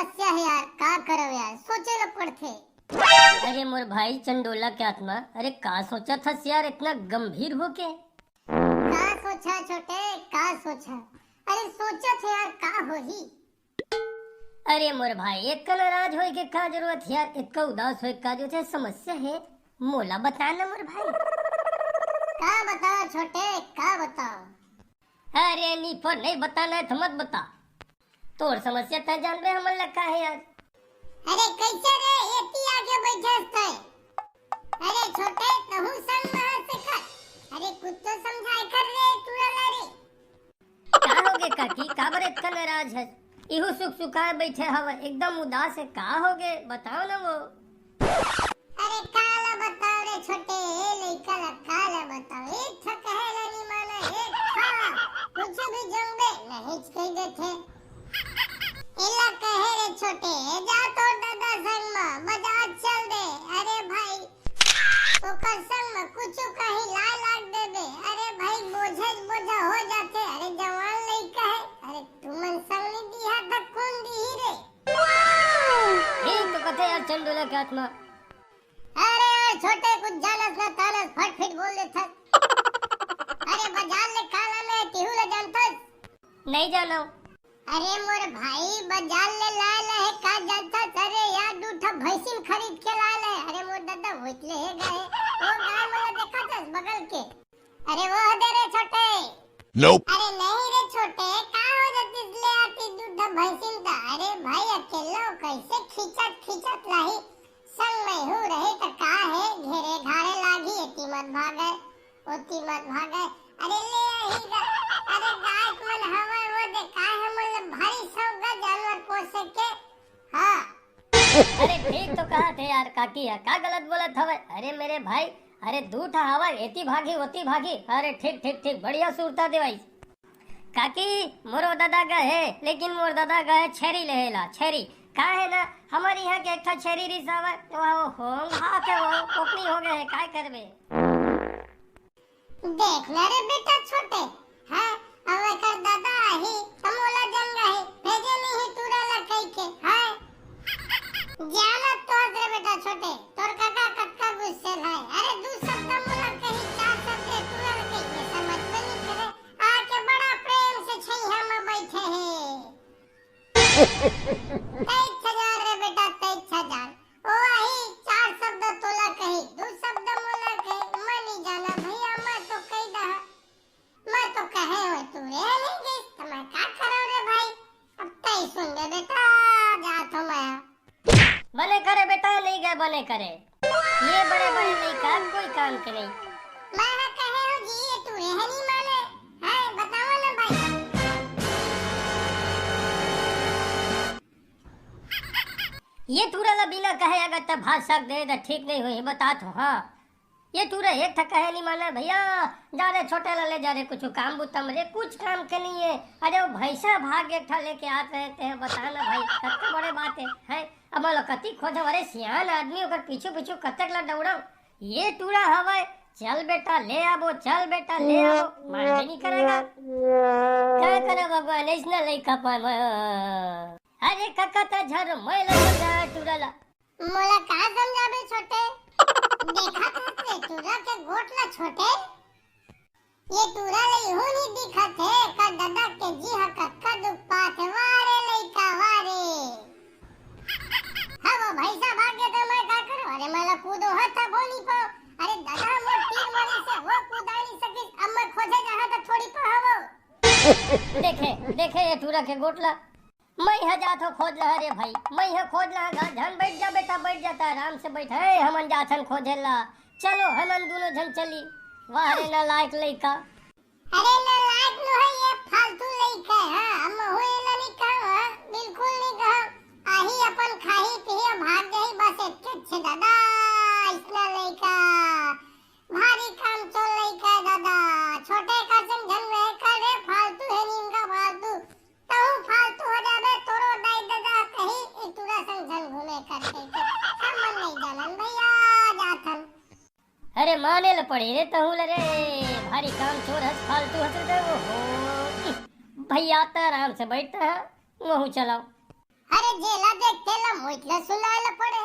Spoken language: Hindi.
समस्या है यार, का करो यार, सोचे ल पड़थे। अरे मोर भाई चंडोला के आत्मा, अरे का सोचा था यार इतना गंभीर होके? का सोचा छोटे, का सोचा? अरे सोचा थे यार, का होही? अरे मोर भाई एक नाराज होए के का जरूरत है यार, इतना उदास होए का जो थे समस्या है मोला बता ना मोर भाई। का बताओ छोटे, का बताओ? अरे नी पर नहीं बताना है तो मत बता, तोर समस्या तय जान रहे हमन लगा है यार। अरे कैसे रे एती आगे बैठस थे? अरे छोटे तहु संग महर से कर, अरे कुछ तो समझाए कर रे तुरला रे। का होगे काकी, का बर इतना नाराज है? इहु सुख सुखाए बैठे हवा, एकदम उदास है, का होगे बताओ ना वो। अरे काला बताओ रे छोटे, लइका ला काला बताओ। एक ठा कहेला नी माना, एक ठा कुछ भी जंबे नहीं कह देथे। इला कहे रे छोटे, जा तो दादा संग में बाजार चल दे। अरे भाई ओकर संग में कुछ कहीं ला लाग दे दे। अरे भाई बोझा हो जाते। अरे जवान लइका है, अरे तुमन संग नहीं दिया त कौन दी रे? ठीक तो कहते यार चंडोला के आत्मा। अरे यार छोटे कुछ जानस ना तानस फट फिट बोल दे था। अरे बाजार ले काला में तिहु ले जानतस? नहीं जानो। अरे मोर भाई बाजार ले लाए ले है का जानता? अरे यार दूठा भैंसिन खरीद के लाए ले। अरे मोर दादा होइतले है गए वो गाय वाला देखा था बगल के। अरे वो दे रे छोटे। Nope. अरे नहीं रे छोटे, का हो जाती ले आती दूठा भैंसिन का? अरे भाई अकेला कैसे खींचत लाही, संग में हूँ रहे तो का है, घेरे घाड़े लागी एती मत भागे ओती मत भागे। अरे ले ही गा, अरे गाय मन हवा वो दे का है मन भारी सौगा जानवर पोसे के। हाँ अरे ठीक तो कहा थे यार काकी, है का गलत बोला था? अरे मेरे भाई, अरे दूठा हवा एती भागी होती भागी। अरे ठीक ठीक ठीक, बढ़िया सूरता देवाई काकी। मोरो दादा का है, लेकिन मोर दादा का है छेरी लेला छेरी का है ना, हमारे यहाँ के एक था छेरी रिसावा वो होंगा के वो कोकनी हो गए है, काय करबे? देख ले रे बेटा छोटे, हाँ अब कर दादा ही तमोला जंगा ही भेजे नहीं तुरा ला कह के। हाँ जाना तो रे बेटा छोटे, तोर काका कक्का गुस्से है। अरे दू सप्ताह मोला कहीं चार सप्ताह तुरा ला कह के समझ में नहीं करे, आके बड़ा प्रेम से छैया में बैठे हैं। 23,000 रे बेटा 23,000, ओ आई चार शब्द तोला कही, दू शब्द मोला कही। मैं नहीं जाना भैया, मैं तो कह दहा, मैं तो कहे हो तू रे नहीं गई तो मैं का करो रे भाई? अब तय सुन ले बेटा, जा तो मैं बने करे बेटा, नहीं गए बने करे, ये बड़े बड़े नहीं काम कोई काम के नहीं। मैं कहे हो जी ये तू रे नहीं माने। हां बताओ ना भाई। ये तूरा ला बिना कहे अगर तब भात साग दे तो ठीक नहीं हुई, बता तो। हाँ ये तूरा एक था कहे नहीं माना भैया, जा रे छोटे ला ले जा रे, कुछ काम बुतम रे, कुछ काम के नहीं है। अरे वो भैंसा भाग एक था लेके आते रहते हैं, बताना भाई कितने बड़े बात है। अब लो कति खोज, अरे सियान आदमी होकर पीछू पीछू कतक ला दौड़ाओ, ये तूरा हवा चल बेटा ले आवो, चल बेटा ले आवो, मान नहीं करेगा क्या करे भगवान इसने नहीं कपा। अरे काका ता झर मैं लग जा तूरा ला मोला का समझाबे छोटे? देखा था तुरा के गोटला छोटे, ये तुरा ले हो नहीं दिखत है का दादा के जी हा कक्का दुख पात है। वारे लइका वारे, हाँ वो भैसा भाग गया तो मैं का करूं? अरे मला कूदो हता बोली पाओ। अरे दादा मोर तीर मरी से वो कूदा नहीं सकी, अब मैं खोजे जहां तो थोड़ी पावो। देखे देखे ये तूरा के गोटला, मैं यहाँ जात हो खोज लहा रे भाई, मैं यहाँ खोज लहा गा, झन बैठ जा बेटा, बैठ जाता आराम से बैठ है, हमन जाथन खोजे ला, चलो हमन दोनों झन चली। वाह रे ना लायक लइका। अरे ना लायक नो है ये फालतू लइका है। हां हम होए ना नहीं कहा, बिल्कुल नहीं कहा। आही अपन खाही पिए भाग गई बस इतने अच्छे दादा। इतना लइका भारी काम तो लइका दादा, छोटे का समझन में करे फालतू है नीम का फालतू, तहु फालतू हो जाबे तोरो दाई दादा कहीं इतुरा समझन घूमे करते के। हम मन नहीं जानन भैया जाथन। अरे माने ल पड़े रे तहु रे, भारी काम चोर हस फालतू हस रे वो भैया तो आराम से बैठता है, वहू चलाओ। अरे जेला मोइतला सुनायला पड़े